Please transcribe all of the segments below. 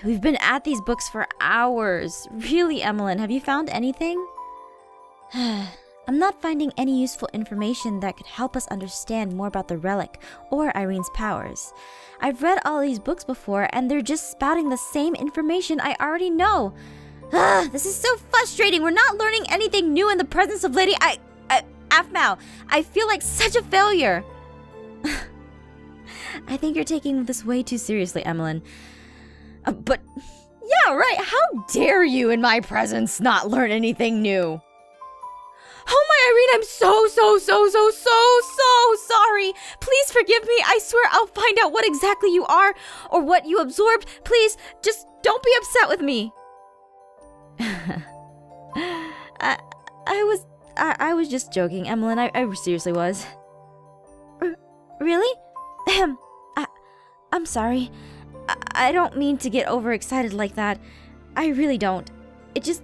We've been at these books for hours. Really, Emmalyn, have you found anything? I'm not finding any useful information that could help us understand more about the relic or Irene's powers. I've read all these books before, and they're just spouting the same information I already know. This is so frustrating. We're not learning anything new in the presence of Lady Aphmau. I feel like such a failure. I think you're taking this way too seriously, Emmalyn. But, yeah, right. How dare you in my presence not learn anything new? Oh my Irene, I'm so sorry. Please forgive me. I swear I'll find out what exactly you are or what you absorbed. Please, just don't be upset with me. I was just joking, Emmalyn. I seriously was. Really? I'm sorry. I don't mean to get overexcited like that. I really don't. It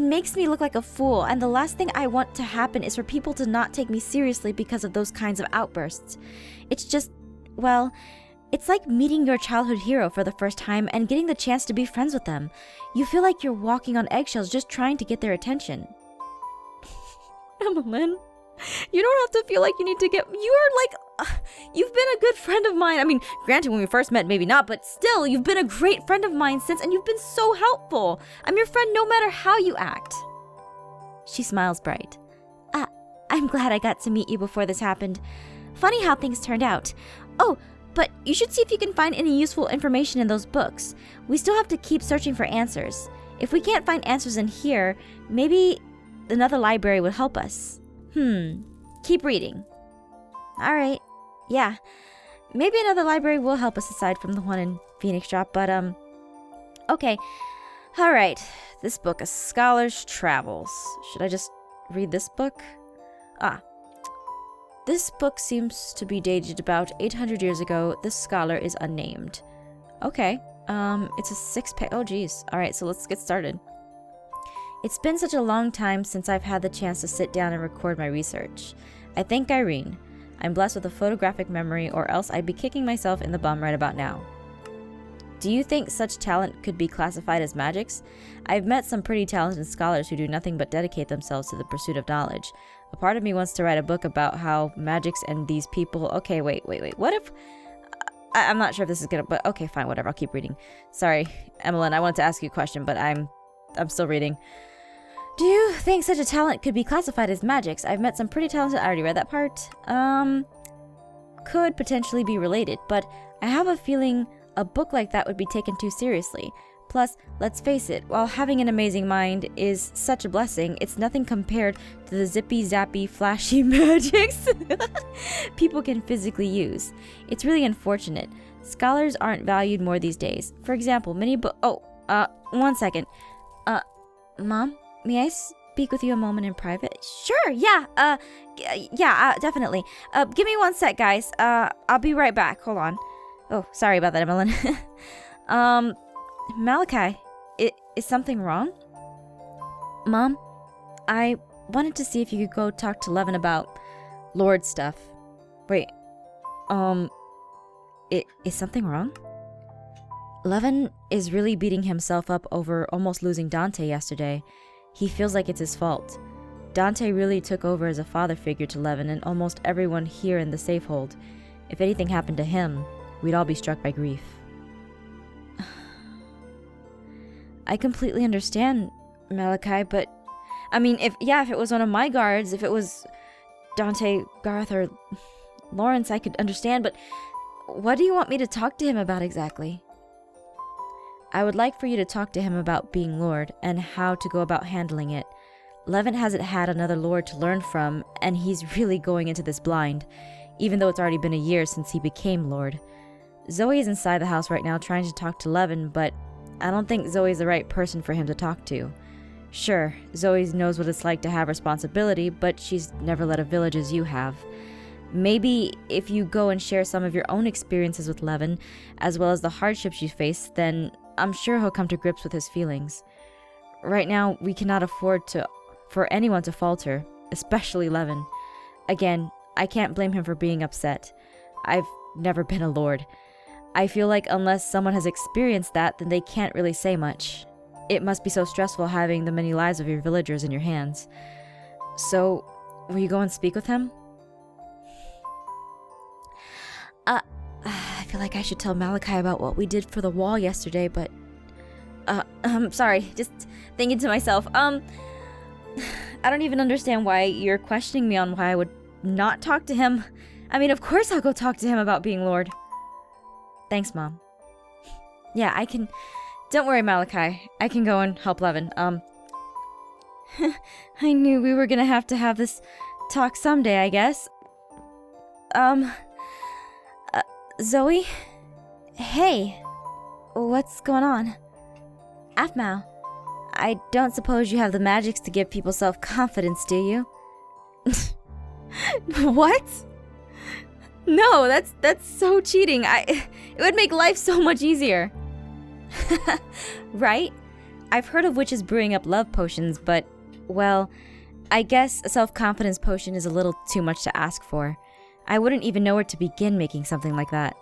makes me look like a fool, and the last thing I want to happen is for people to not take me seriously because of those kinds of outbursts. It's just, well, it's like meeting your childhood hero for the first time and getting the chance to be friends with them. You feel like you're walking on eggshells just trying to get their attention. Emmalyn, you don't have to feel like you need to get... You've been a good friend of mine. I mean, granted, when we first met, maybe not, but still, you've been a great friend of mine since, and you've been so helpful. I'm your friend no matter how you act. She smiles bright. I'm glad I got to meet you before this happened. Funny how things turned out. Oh, but you should see if you can find any useful information in those books. We still have to keep searching for answers. If we can't find answers in here, maybe another library would help us. Keep reading. Alright, yeah. Maybe another library will help us aside from the one in Phoenix Drop, but, okay. Alright, this book, A Scholar's Travels. Should I just read this book? This book seems to be dated about 800 years ago. This scholar is unnamed. Okay, it's a 6-page... Oh, geez. Alright, so let's get started. It's been such a long time since I've had the chance to sit down and record my research. I thank Irene. I'm blessed with a photographic memory, or else I'd be kicking myself in the bum right about now. Do you think such talent could be classified as magics? I've met some pretty talented scholars who do nothing but dedicate themselves to the pursuit of knowledge. A part of me wants to write a book about how magics and these people... Okay, wait. What if... I'm not sure if this is gonna... But okay, fine, whatever. I'll keep reading. Sorry, Emmalyn, I wanted to ask you a question, but I'm still reading. Do you think such a talent could be classified as magics? I've met some pretty talented... I already read that part. Could potentially be related, but I have a feeling a book like that would be taken too seriously. Plus, let's face it, while having an amazing mind is such a blessing, it's nothing compared to the zippy-zappy, flashy magics people can physically use. It's really unfortunate. Scholars aren't valued more these days. For example, many one second. Mom? May I speak with you a moment in private? Sure, yeah, definitely. Give me 1 sec, guys. I'll be right back. Hold on. Oh, sorry about that, Emmalyn. Malachi, is something wrong? Mom, I wanted to see if you could go talk to Levin about Lord stuff. Wait, is something wrong? Levin is really beating himself up over almost losing Dante yesterday. He feels like it's his fault. Dante really took over as a father figure to Levin and almost everyone here in the Safehold. If anything happened to him, we'd all be struck by grief. I completely understand, Malachi, but... I mean, if it was one of my guards, if it was Dante, Garth, or Lawrence, I could understand, but what do you want me to talk to him about exactly? I would like for you to talk to him about being Lord and how to go about handling it. Levin hasn't had another Lord to learn from, and he's really going into this blind, even though it's already been a year since he became Lord. Zoe is inside the house right now trying to talk to Levin, but I don't think Zoe's the right person for him to talk to. Sure, Zoe knows what it's like to have responsibility, but she's never led a village as you have. Maybe if you go and share some of your own experiences with Levin, as well as the hardships you face, then I'm sure he'll come to grips with his feelings. Right now, we cannot afford for anyone to falter, especially Levin. Again, I can't blame him for being upset. I've never been a lord. I feel like unless someone has experienced that, then they can't really say much. It must be so stressful having the many lives of your villagers in your hands. So, will you go and speak with him? I feel like I should tell Malachi about what we did for the wall yesterday, but... sorry, just thinking to myself, I don't even understand why you're questioning me on why I would not talk to him. I mean, of course I'll go talk to him about being Lord. Thanks, Mom. Yeah, I can... Don't worry, Malachi. I can go and help Levin. I knew we were gonna have to have this talk someday, I guess. Zoe? Hey. What's going on? Aphmau, I don't suppose you have the magics to give people self-confidence, do you? What? No, that's so cheating. It would make life so much easier. Right? I've heard of witches brewing up love potions, but, well, I guess a self-confidence potion is a little too much to ask for. I wouldn't even know where to begin making something like that.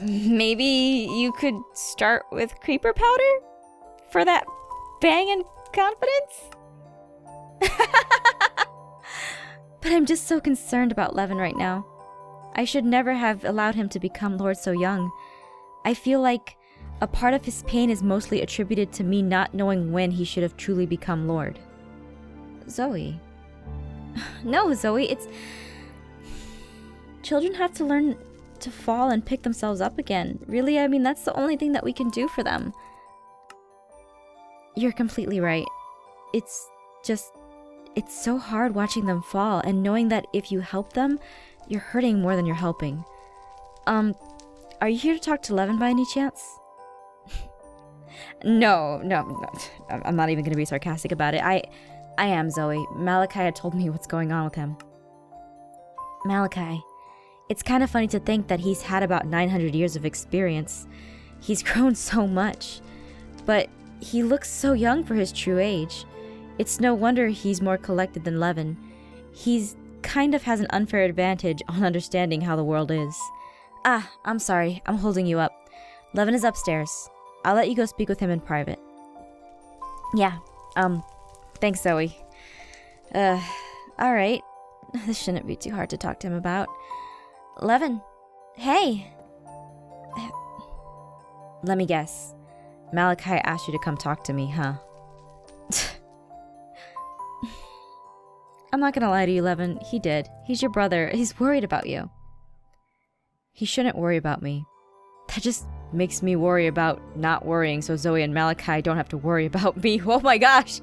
Maybe you could start with creeper powder? For that bangin' confidence? But I'm just so concerned about Levin right now. I should never have allowed him to become Lord so young. I feel like a part of his pain is mostly attributed to me not knowing when he should have truly become Lord. Zoe. No, Zoe, it's... Children have to learn to fall and pick themselves up again. Really, I mean, that's the only thing that we can do for them. You're completely right. It's so hard watching them fall and knowing that if you help them, you're hurting more than you're helping. Are you here to talk to Levin by any chance? No, I'm not even gonna be sarcastic about it. I am, Zoe. Malachi had told me what's going on with him. Malachi. It's kind of funny to think that he's had about 900 years of experience. He's grown so much. But he looks so young for his true age. It's no wonder he's more collected than Levin. He's kind of has an unfair advantage on understanding how the world is. I'm sorry. I'm holding you up. Levin is upstairs. I'll let you go speak with him in private. Yeah, thanks, Zoe. Alright. This shouldn't be too hard to talk to him about. Levin. Hey. Let me guess. Malachi asked you to come talk to me, huh? I'm not gonna lie to you, Levin. He did. He's your brother. He's worried about you. He shouldn't worry about me. That just makes me worry about not worrying so Zoe and Malachi don't have to worry about me. Oh my gosh!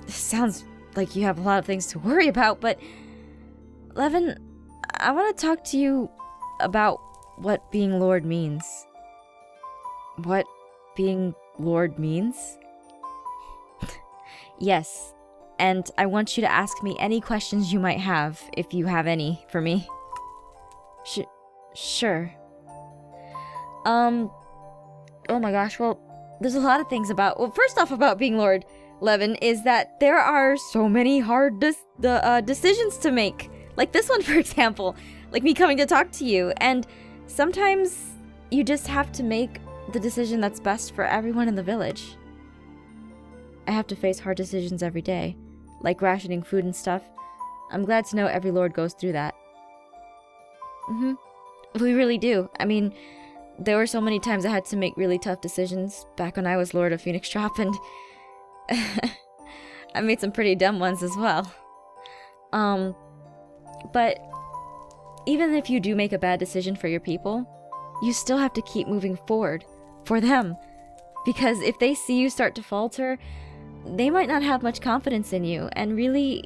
Sounds like you have a lot of things to worry about, but... Levin, I want to talk to you about what being Lord means. What being Lord means? Yes, and I want you to ask me any questions you might have, if you have any, for me. Sure. Oh my gosh, well, there's a lot of things about... Well, first off about being Lord, Levin, is that there are so many hard decisions to make. Like this one, for example. Like me coming to talk to you. And sometimes you just have to make the decision that's best for everyone in the village. I have to face hard decisions every day, like rationing food and stuff. I'm glad to know every lord goes through that. We really do. I mean, there were so many times I had to make really tough decisions back when I was Lord of Phoenix Drop, and I made some pretty dumb ones as well. But even if you do make a bad decision for your people, you still have to keep moving forward for them. Because if they see you start to falter, they might not have much confidence in you, and really,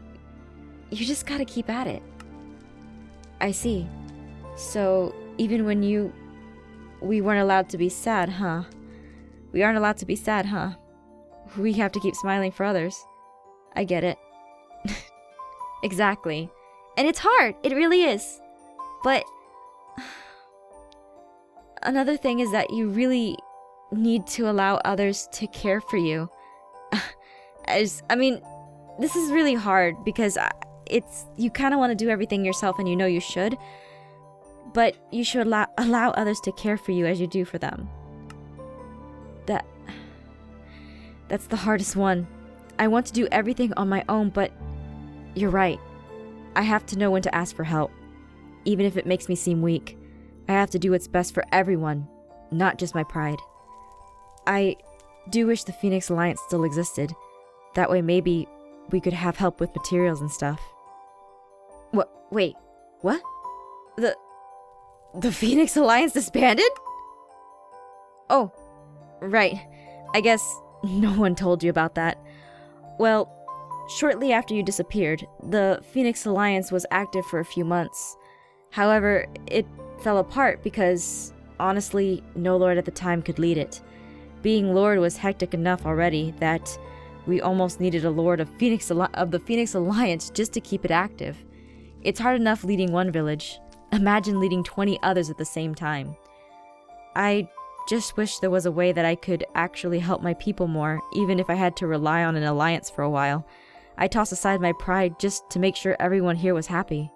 you just gotta keep at it. I see. So, even when we weren't allowed to be sad, huh? We aren't allowed to be sad, huh? We have to keep smiling for others. I get it. Exactly. And it's hard, it really is. But another thing is that you really need to allow others to care for you. I mean, this is really hard because you kind of want to do everything yourself and you know you should, but you should allow others to care for you as you do for them. That's the hardest one. I want to do everything on my own, but you're right. I have to know when to ask for help, even if it makes me seem weak. I have to do what's best for everyone, not just my pride. I do wish the Phoenix Alliance still existed. That way maybe we could have help with materials and stuff. Wait, what? The Phoenix Alliance disbanded? Oh, right. I guess no one told you about that. Well, shortly after you disappeared, the Phoenix Alliance was active for a few months. However, it fell apart because, honestly, no lord at the time could lead it. Being lord was hectic enough already that we almost needed a lord of the Phoenix Alliance just to keep it active. It's hard enough leading one village. Imagine leading 20 others at the same time. I just wish there was a way that I could actually help my people more, even if I had to rely on an alliance for a while. I tossed aside my pride just to make sure everyone here was happy.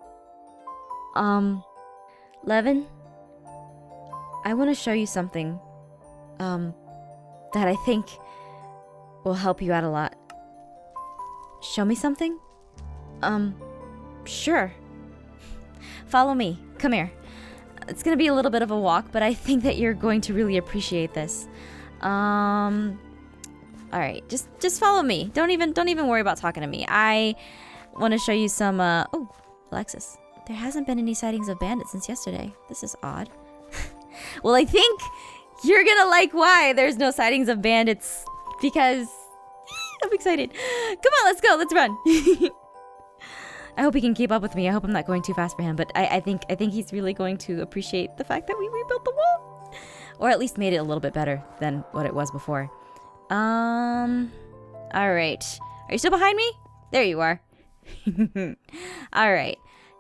Levin? I want to show you something, that I think will help you out a lot. Show me something? Sure. Follow me. Come here. It's gonna be a little bit of a walk, but I think that you're going to really appreciate this. Alright, just follow me. Don't even worry about talking to me. I want to show you some, oh, Alexis. There hasn't been any sightings of bandits since yesterday. This is odd. Well, I think you're gonna like why there's no sightings of bandits, because I'm excited. Come on, let's go. Let's run. I hope he can keep up with me. I hope I'm not going too fast for him, but I think he's really going to appreciate the fact that we rebuilt the wall, or at least made it a little bit better than what it was before. All right. Are you still behind me? There you are. All right.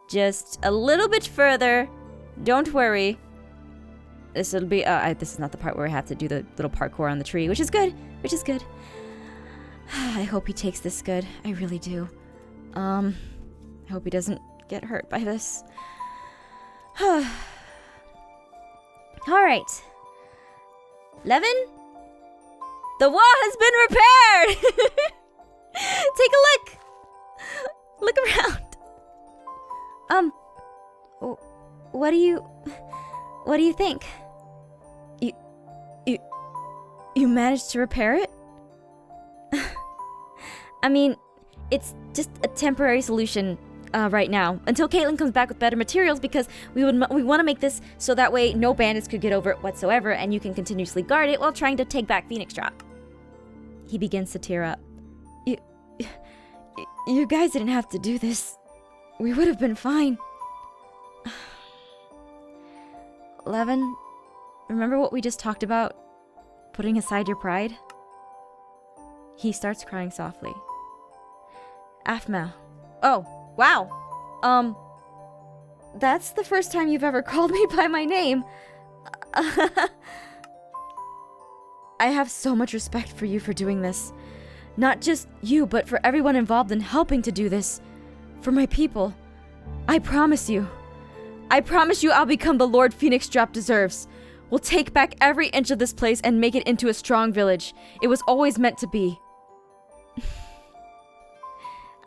Just a little bit further. Don't worry. This will be. This is not the part where I have to do the little parkour on the tree, which is good. Which is good. I hope he takes this good. I really do. I hope he doesn't get hurt by this. All right. Levin? The wall has been repaired! Take a look! Look around. What do you think? You managed to repair it? I mean, it's just a temporary solution right now, until Caitlin comes back with better materials, because we want to make this so that way no bandits could get over it whatsoever, and you can continuously guard it while trying to take back Phoenix Drop. He begins to tear up. You guys didn't have to do this. We would have been fine. Levin, remember what we just talked about? Putting aside your pride? He starts crying softly. Aphmau. Oh, wow. That's the first time you've ever called me by my name. I have so much respect for you for doing this. Not just you, but for everyone involved in helping to do this. For my people. I promise you I'll become the Lord Phoenix Drop deserves. We'll take back every inch of this place and make it into a strong village. It was always meant to be.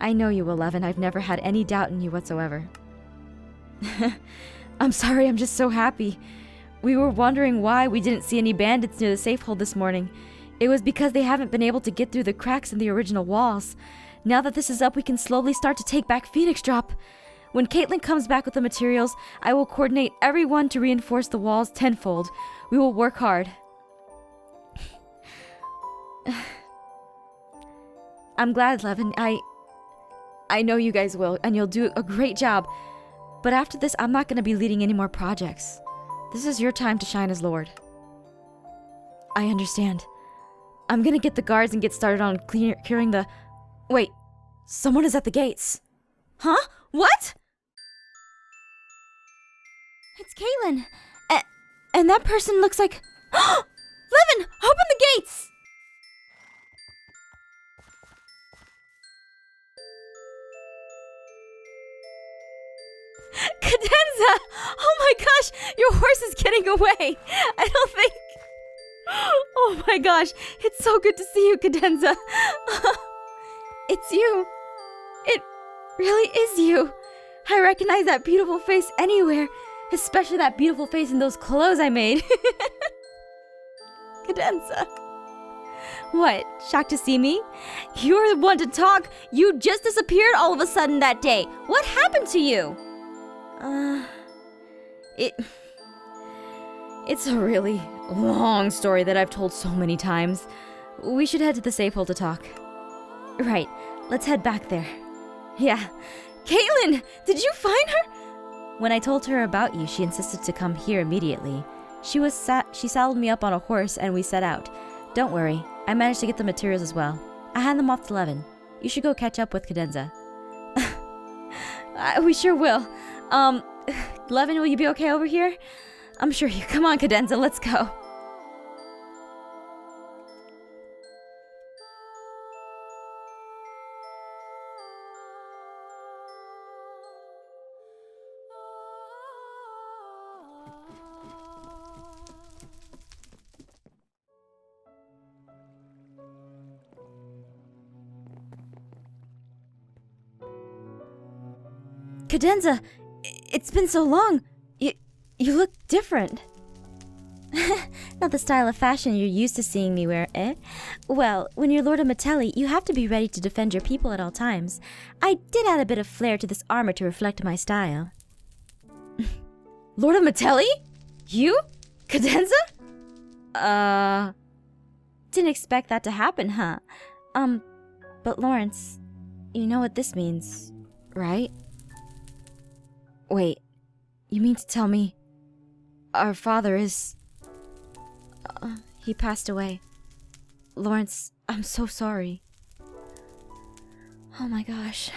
I know you will, Levin. I've never had any doubt in you whatsoever. I'm sorry, I'm just so happy. We were wondering why we didn't see any bandits near the safe hold this morning. It was because they haven't been able to get through the cracks in the original walls. Now that this is up, we can slowly start to take back Phoenix Drop. When Caitlin comes back with the materials, I will coordinate everyone to reinforce the walls tenfold. We will work hard. I'm glad, Levin. I know you guys will, and you'll do a great job. But after this, I'm not going to be leading any more projects. This is your time to shine as Lord. I understand. I'm going to get the guards and get started on clearing the... Wait, someone is at the gates. Huh? What? It's Caitlin. And that person looks like... Levin, open the gates! Cadenza! Oh my gosh, your horse is getting away. I don't think... Oh my gosh, it's so good to see you, Cadenza. It's you. It really is you. I recognize that beautiful face anywhere, especially that beautiful face in those clothes I made. Cadenza. What, shocked to see me? You're the one to talk. You just disappeared all of a sudden that day. What happened to you? It's a really long story that I've told so many times. We should head to the safe hole to talk. Right, let's head back there. Yeah. Caitlin, did you find her? When I told her about you, she insisted to come here immediately. She saddled me up on a horse and we set out. Don't worry, I managed to get the materials as well. I hand them off to Levin. You should go catch up with Cadenza. We sure will. Levin, will you be okay over here? I'm sure you. Come on, Cadenza, let's go. Cadenza, it's been so long. You look different. Not the style of fashion you're used to seeing me wear, eh? Well, when you're Lord of Metelli, you have to be ready to defend your people at all times. I did add a bit of flair to this armor to reflect my style. Lord of Metelli? You? Cadenza? Didn't expect that to happen, huh? But Lawrence, you know what this means, right? Wait, you mean to tell me our father is... he passed away. Lawrence, I'm so sorry. Oh my gosh.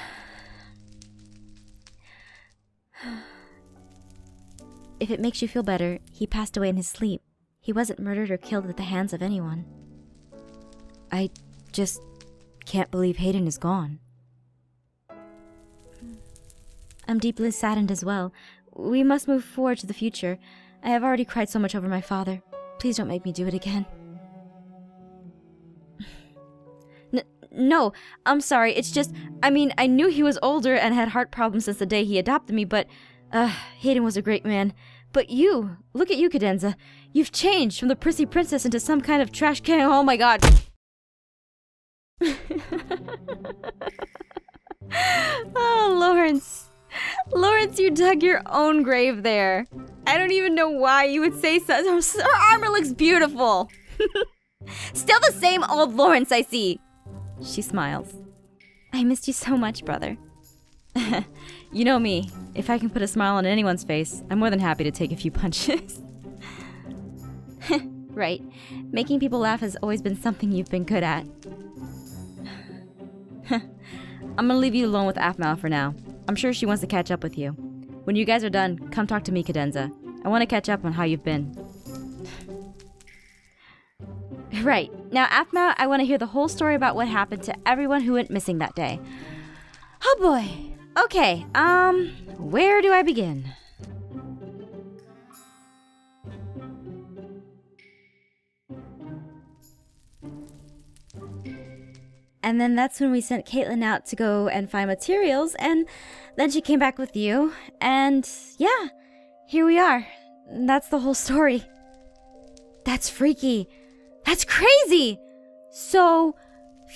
If it makes you feel better, he passed away in his sleep. He wasn't murdered or killed at the hands of anyone. I just can't believe Hayden is gone. I'm deeply saddened as well. We must move forward to the future. I have already cried so much over my father. Please don't make me do it again. No, I'm sorry. It's just, I knew he was older and had heart problems since the day he adopted me, but Hayden was a great man. But you, look at you, Cadenza. You've changed from the prissy princess into some kind of trash can. Oh my god. Oh, Lawrence. Lawrence, you dug your own grave there. I don't even know why you would say so. Her armor looks beautiful. Still the same old Lawrence I see. She smiles. I missed you so much, brother. You know me. If I can put a smile on anyone's face, I'm more than happy to take a few punches. Right. Making people laugh has always been something you've been good at. I'm gonna leave you alone with Aphmau for now. I'm sure she wants to catch up with you. When you guys are done, come talk to me, Cadenza. I want to catch up on how you've been. Right. Now, Aphmau, I want to hear the whole story about what happened to everyone who went missing that day. Oh boy. Okay, where do I begin? And then that's when we sent Caitlin out to go and find materials, and then she came back with you, and yeah, here we are. That's the whole story. That's freaky. That's crazy! So,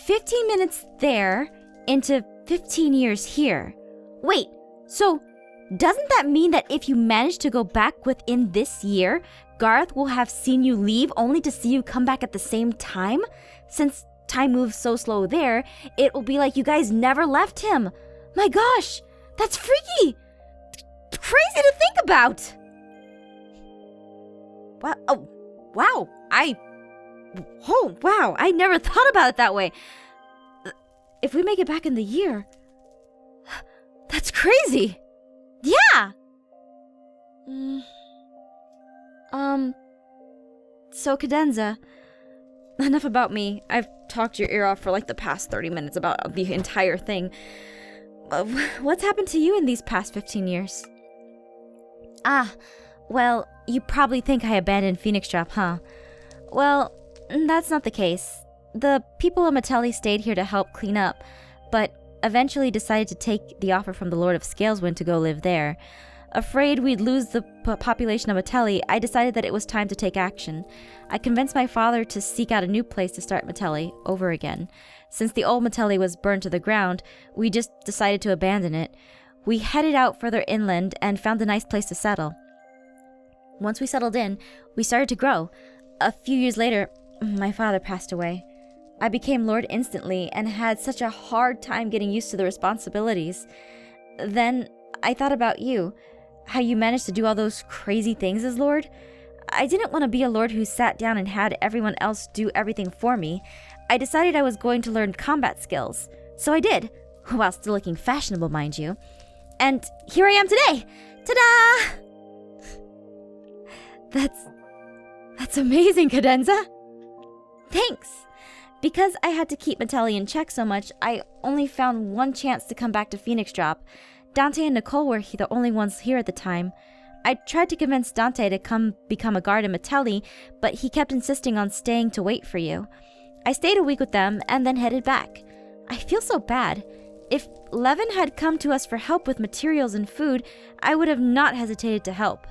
15 minutes there into 15 years here. Wait, so doesn't that mean that if you manage to go back within this year, Garth will have seen you leave only to see you come back at the same time? Since time moves so slow there, it will be like you guys never left him. My gosh, that's freaky! Crazy to think about! Wow, oh, wow, I never thought about it that way. If we make it back in the year, that's crazy. Yeah. So Cadenza, enough about me. I've talked your ear off for like the past 30 minutes about the entire thing. What's happened to you in these past 15 years? Ah, well, you probably think I abandoned Phoenix Drop, huh? Well, that's not the case. The people of Metelli stayed here to help clean up, but eventually decided to take the offer from the Lord of Scaleswind to go live there. Afraid we'd lose the population of Metelli, I decided that it was time to take action. I convinced my father to seek out a new place to start Metelli over again. Since the old Metelli was burned to the ground, we just decided to abandon it. We headed out further inland and found a nice place to settle. Once we settled in, we started to grow. A few years later, my father passed away. I became Lord instantly and had such a hard time getting used to the responsibilities. Then I thought about you, how you managed to do all those crazy things as Lord. I didn't want to be a Lord who sat down and had everyone else do everything for me. I decided I was going to learn combat skills. So I did, while still looking fashionable, mind you. And here I am today! Ta-da! That's amazing, Cadenza! Thanks! Because I had to keep Metelli in check so much, I only found one chance to come back to Phoenix Drop. Dante and Nicole were the only ones here at the time. I tried to convince Dante to come become a guard in Metelli, but he kept insisting on staying to wait for you. I stayed a week with them and then headed back. I feel so bad. If Levin had come to us for help with materials and food, I would have not hesitated to help.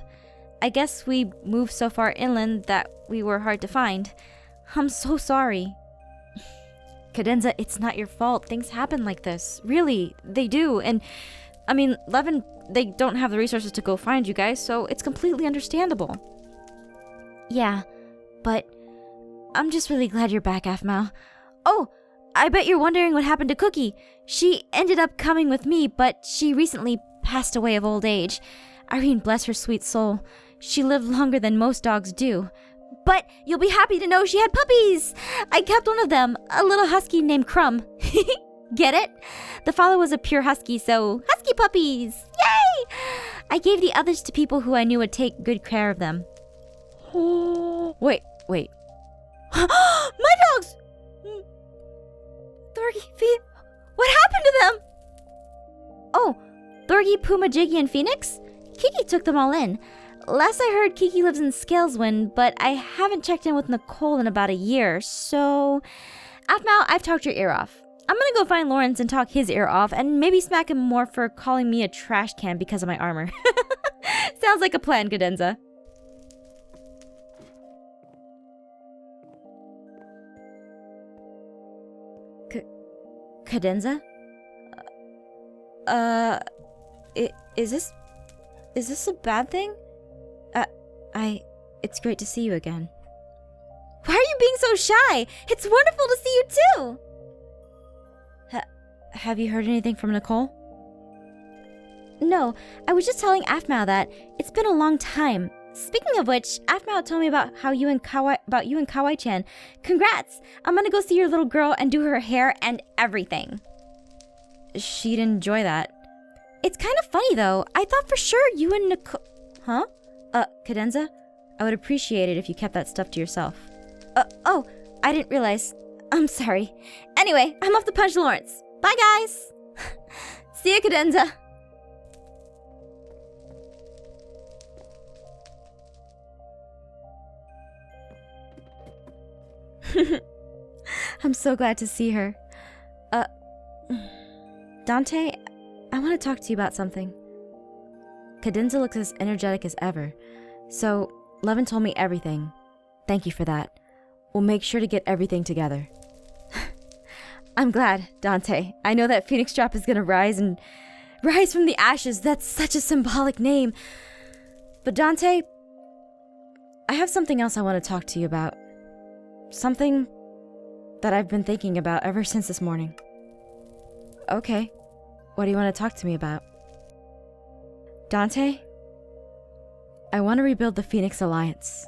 I guess we moved so far inland that we were hard to find. I'm so sorry. Cadenza, it's not your fault. Things happen like this. Really, they do. And, I mean, Levin, they don't have the resources to go find you guys, so it's completely understandable. Yeah, but I'm just really glad you're back, Aphmau. Oh, I bet you're wondering what happened to Cookie. She ended up coming with me, but she recently passed away of old age. Irene, bless her sweet soul. She lived longer than most dogs do. But you'll be happy to know she had puppies! I kept one of them, a little husky named Crumb. Get it? The father was a pure husky, so husky puppies! Yay! I gave the others to people who I knew would take good care of them. Wait. My dogs! Thorgy, what happened to them? Oh, Thorgy, Puma, Jiggy, and Phoenix? Kiki took them all in. Last I heard, Kiki lives in Scaleswind, but I haven't checked in with Nicole in about a year, so... Aphmau, I've talked your ear off. I'm gonna go find Lawrence and talk his ear off, and maybe smack him more for calling me a trash can because of my armor. Sounds like a plan, Cadenza. Cadenza? Is this a bad thing? It's great to see you again. Why are you being so shy? It's wonderful to see you too! Have you heard anything from Nicole? No, I was just telling Aphmau that it's been a long time. Speaking of which, Aphmau told me about you and Kawai-chan. Congrats! I'm gonna go see your little girl and do her hair and everything. She'd enjoy that. It's kind of funny though. I thought for sure you and Nicole... Huh? Cadenza? I would appreciate it if you kept that stuff to yourself. Oh, I didn't realize. I'm sorry. Anyway, I'm off to punch Lawrence. Bye, guys! See ya, Cadenza! I'm so glad to see her. Dante, I want to talk to you about something. Cadenza looks as energetic as ever. So, Levin told me everything. Thank you for that. We'll make sure to get everything together. I'm glad, Dante. I know that Phoenix Drop is gonna rise from the ashes. That's such a symbolic name. But Dante, I have something else I want to talk to you about. Something that I've been thinking about ever since this morning. Okay. What do you want to talk to me about? Dante, I want to rebuild the Phoenix Alliance.